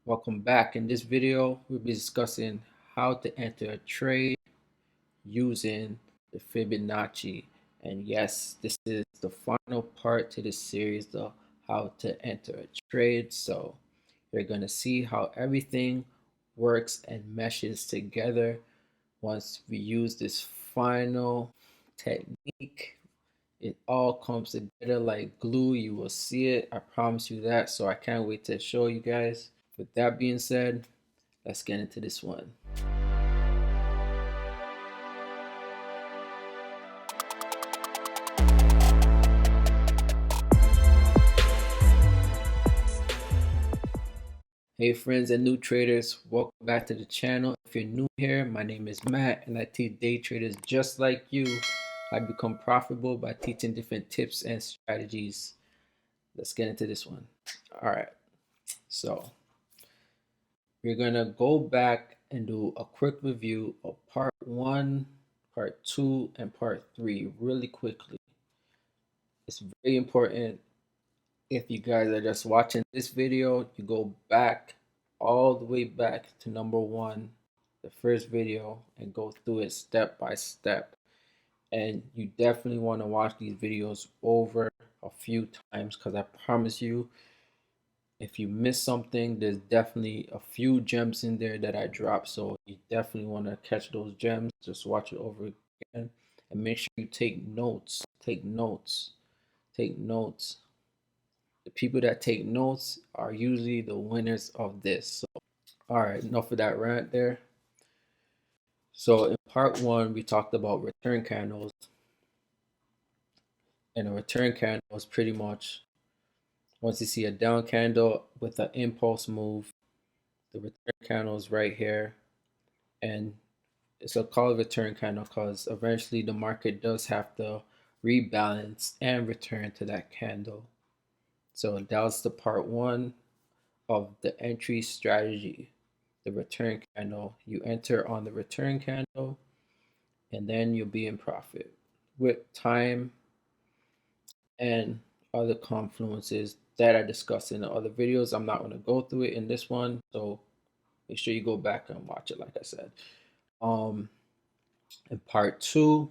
Welcome back. In this video, we'll be discussing how to enter a trade using the Fibonacci. And yes, this is the final part to this series, the how to enter a trade. So you're going to see how everything works and meshes together once we use this final technique. It all comes together like glue. You will see it. I promise you that. So I can't wait to show you guys. With that being said, let's get into this one. Hey friends and new traders, welcome back to the channel. If you're new here, my name is Matt and I teach day traders just like you how to become profitable by teaching different tips and strategies. Let's get into this one. All right, so we're gonna go back and do a quick review of part 1, part 2, and part 3 really quickly. It's very important. If you guys are just watching this video, you go back all the way back to number 1, the first video, and go through it step by step. And you definitely want to watch these videos over a few times, because I promise you, if you miss something, there's definitely a few gems in there that I dropped. So you definitely want to catch those gems. Just watch it over again and make sure you take notes. Take notes. Take notes. The people that take notes are usually the winners of this. So, all right, enough of that rant there. So in part 1, we talked about return candles. And a return candle is pretty much once you see a down candle with an impulse move, the return candle is right here. And it's a called return candle because eventually the market does have to rebalance and return to that candle. So that was the part 1 of the entry strategy, the return candle. You enter on the return candle and then you'll be in profit. With time and other confluences that I discussed in the other videos, I'm not going to go through it in this one, so make sure you go back and watch it like I said. In part 2,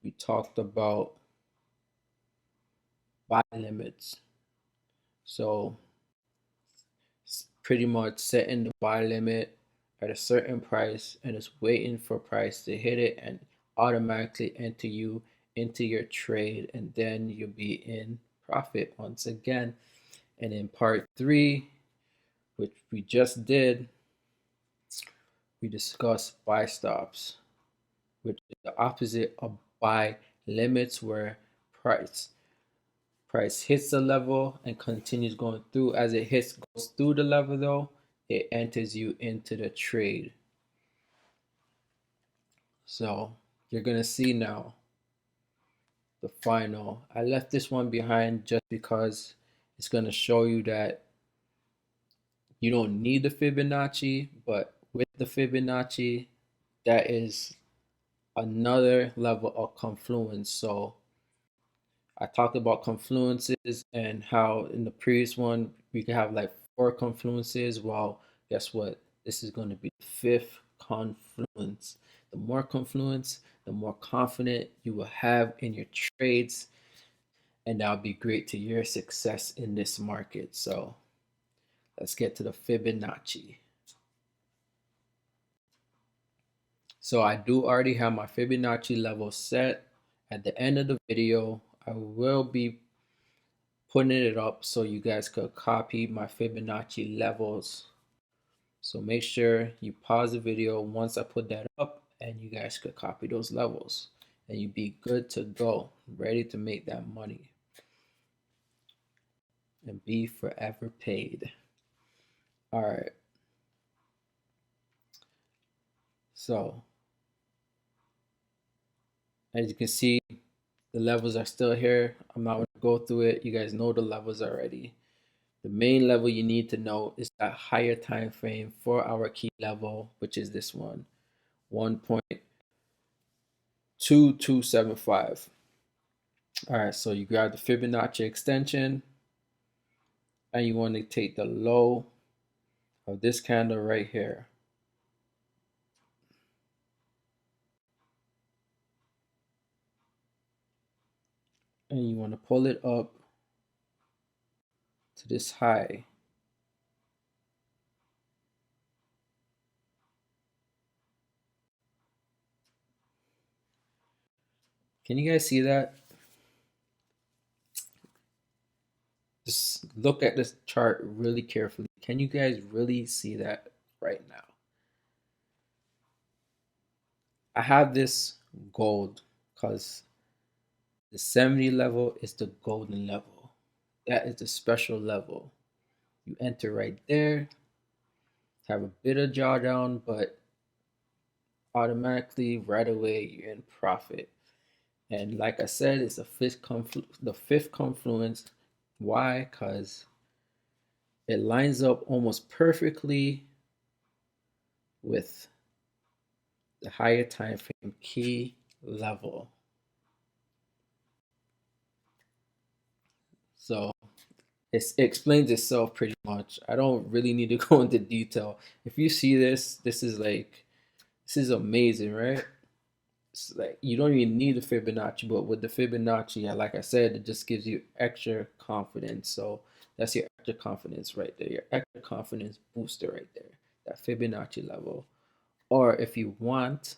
we talked about buy limits. So pretty much setting the buy limit at a certain price and it's waiting for price to hit it and automatically enter you into your trade, and then you'll be in profit once again. And in part 3, which we just did, we discussed buy stops, which is the opposite of buy limits, where price hits the level and continues going through. As it goes through the level though, it enters you into the trade. So you're gonna see now the final. I left this one behind just because it's gonna show you that you don't need the Fibonacci, but with the Fibonacci, that is another level of confluence. So I talked about confluences and how in the previous one we could have like 4 confluences. Well, guess what? This is going to be the 5th confluence. The more confluence, the more confident you will have in your trades, and that'll be great to your success in this market. So let's get to the Fibonacci. So I do already have my Fibonacci level set. At the end of the video, I will be putting it up so you guys could copy my Fibonacci levels. So make sure you pause the video once I put that up and you guys could copy those levels and you'd be good to go, ready to make that money and be forever paid. All right. So as you can see, the levels are still here. I'm not going to go through it. You guys know the levels already. The main level you need to know is that higher time frame 4-hour key level, which is this one, 1.2275. All right, so you grab the Fibonacci extension and you want to take the low of this candle right here. And you want to pull it up to this high. Can you guys see that? Just look at this chart really carefully. Can you guys really see that right now? I have this gold because the 70 level is the golden level. That is the special level. You enter right there, have a bit of drawdown, but automatically right away you're in profit. And like I said, it's the fifth confluence. Why? Because it lines up almost perfectly with the higher time frame key level. So it explains itself pretty much. I don't really need to go into detail. If you see this, this is amazing, right? It's like you don't even need the Fibonacci, but with the Fibonacci, like I said, it just gives you extra confidence. So that's your extra confidence right there, your extra confidence booster right there, that Fibonacci level. Or if you want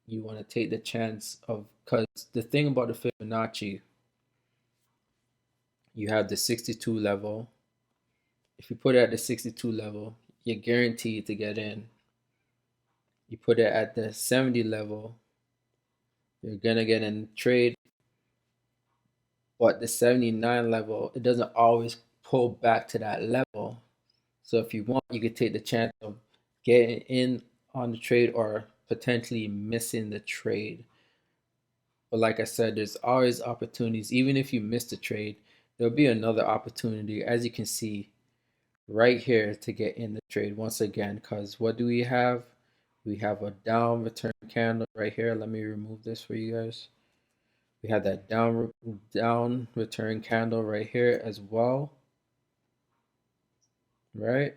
to take the chance of, because the thing about the Fibonacci, you have the 62 level. If you put it at the 62 level, you're guaranteed to get in. You put it at the 70 level, you're gonna get in trade. But the 79 level, it doesn't always pull back to that level. So if you want, you could take the chance of getting in on the trade or potentially missing the trade. But like I said, there's always opportunities. Even if you miss the trade, there'll be another opportunity, as you can see right here, to get in the trade once again. Because what do we have? We have a down return candle right here. Let me remove this for you guys. We have that down return candle right here as well, right?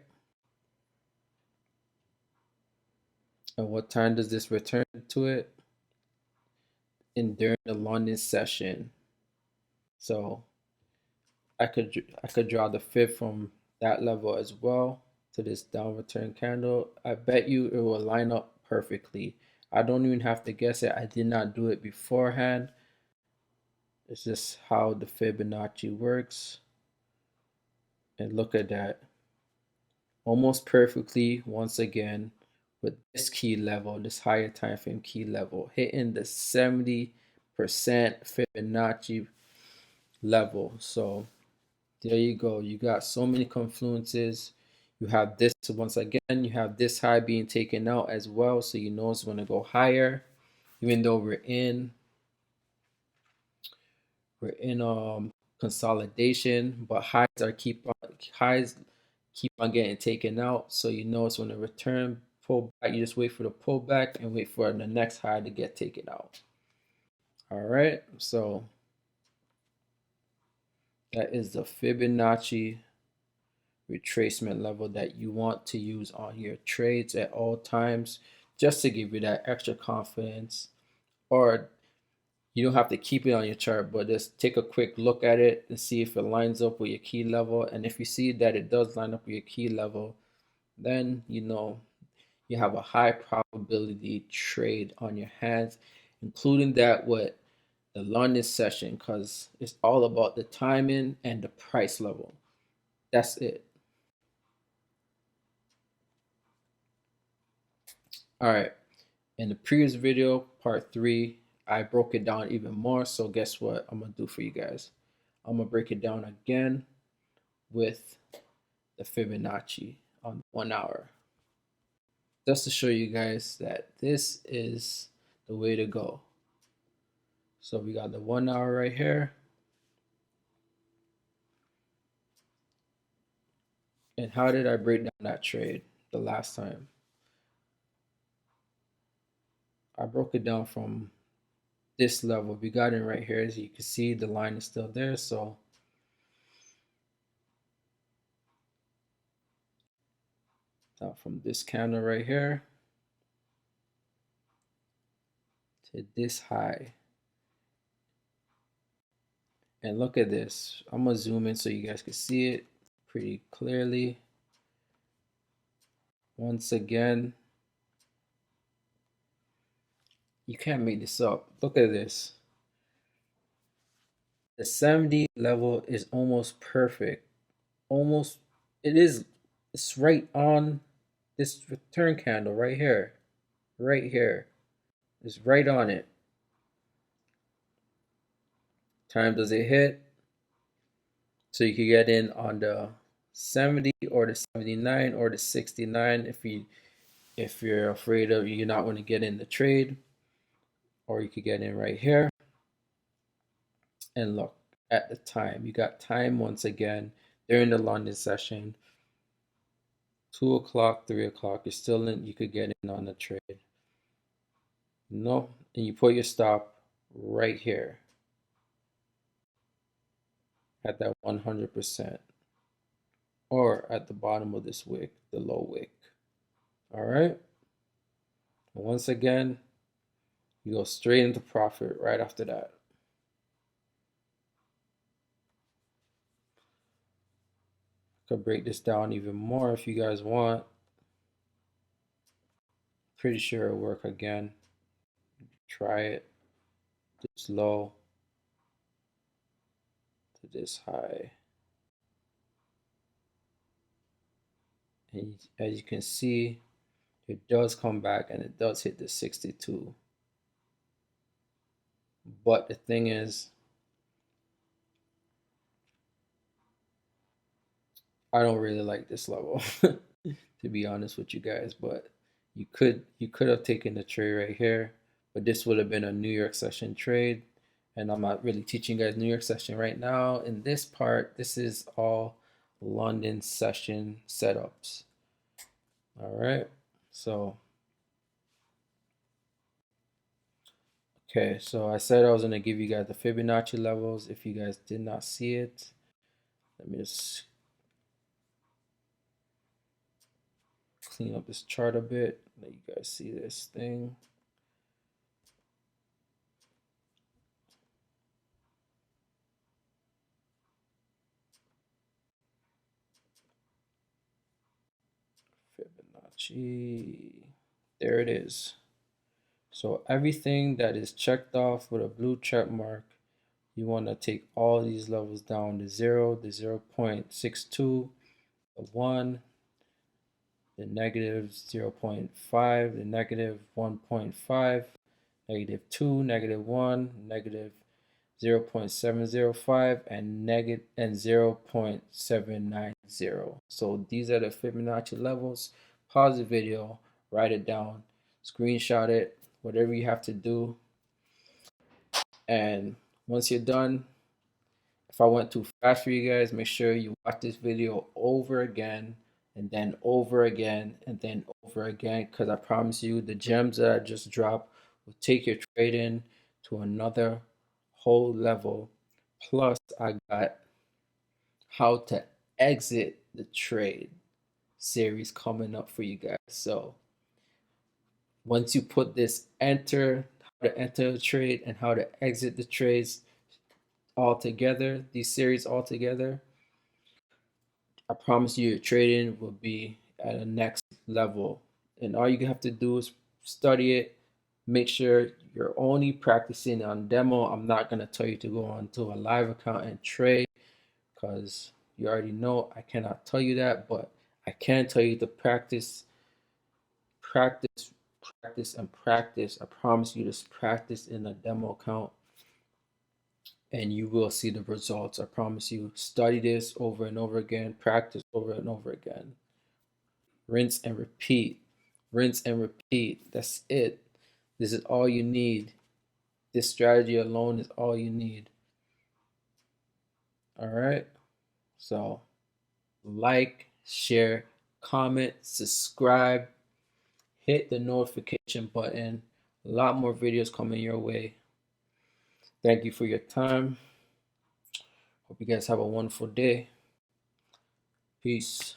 And what time does this return to it? In during the London session. So I could draw the fib from that level as well to this down return candle. I bet you it will line up perfectly. I don't even have to guess it. I did not do it beforehand. It's just how the Fibonacci works. And look at that. Almost perfectly once again with this key level, this higher time frame key level, hitting the 70% Fibonacci level. So there you go. You got so many confluences. You have this once again, you have this high being taken out as well. So you know it's going to go higher, even though we're in consolidation, but highs keep on getting taken out. So you know it's when the return pull back, you just wait for the pullback and wait for the next high to get taken out. All right, so that is the Fibonacci retracement level that you want to use on your trades at all times, just to give you that extra confidence. Or you don't have to keep it on your chart, but just take a quick look at it and see if it lines up with your key level. And if you see that it does line up with your key level, then you know you have a high probability trade on your hands, including that with the London session, because it's all about the timing and the price level. That's it. All right. In the previous video, part 3, I broke it down even more. So guess what I'm going to do for you guys? I'm going to break it down again with the Fibonacci on 1 hour. Just to show you guys that this is the way to go. So we got the 1 hour right here. And how did I break down that trade the last time? I broke it down from this level. We got in right here. As you can see, the line is still there. So Now from this candle right here to this high. And look at this. I'm gonna zoom in so you guys can see it pretty clearly. Once again, you can't make this up. Look at this. The 70 level is almost perfect. Almost, it is, it's right on this return candle right here. Right here. It's right on it. Time does it hit? So you can get in on the 70 or the 79 or the 69 if you're afraid of you're not going to get in the trade, or you could get in right here. And look at the time. You got time once again during the London session. 2 o'clock, 3 o'clock. You're still in. You could get in on the trade. No, and you put your stop right here at that 100%, or at the bottom of this wick, the low wick. All right. And once again, you go straight into profit right after that. Could break this down even more if you guys want. Pretty sure it'll work again. Try it. This low to this high. And as you can see, it does come back and it does hit the 62. But the thing is, I don't really like this level, to be honest with you guys. But you could have taken the trade right here, but this would have been a New York session trade, and I'm not really teaching you guys New York session right now. In this part, this is all London session setups. All right, so okay, so I said I was gonna give you guys the Fibonacci levels. If you guys did not see it, let me just clean up this chart a bit, let you guys see this thing. Fibonacci, there it is. So everything that is checked off with a blue check mark, you want to take all these levels down to 0, the 0.62, the 1, the negative 0.5, the negative 1.5, negative 2, negative 1, negative 0.705, and negative and 0.790. So these are the Fibonacci levels. Pause the video, write it down, screenshot it, whatever you have to do. And once you're done, if I went too fast for you guys, make sure you watch this video over again and then over again and then over again, because I promise you the gems that I just dropped will take your trading to another whole level. Plus, I got how to exit the trade series coming up for you guys. So once you put this how to enter the trade and how to exit the trades all together, these series all together, I promise you your trading will be at a next level. And all you have to do is study it. Make sure you're only practicing on demo. I'm not going to tell you to go onto a live account and trade, because you already know I cannot tell you that, but I can tell you to practice, practice, practice, and practice. I promise you to practice in a demo account and you will see the results. I promise you. Study this over and over again, practice over and over again. Rinse and repeat. Rinse and repeat. That's it. This is all you need. This strategy alone is all you need. All right. So like, share, comment, subscribe, hit the notification button. A lot more videos coming your way. Thank you for your time. Hope you guys have a wonderful day. Peace.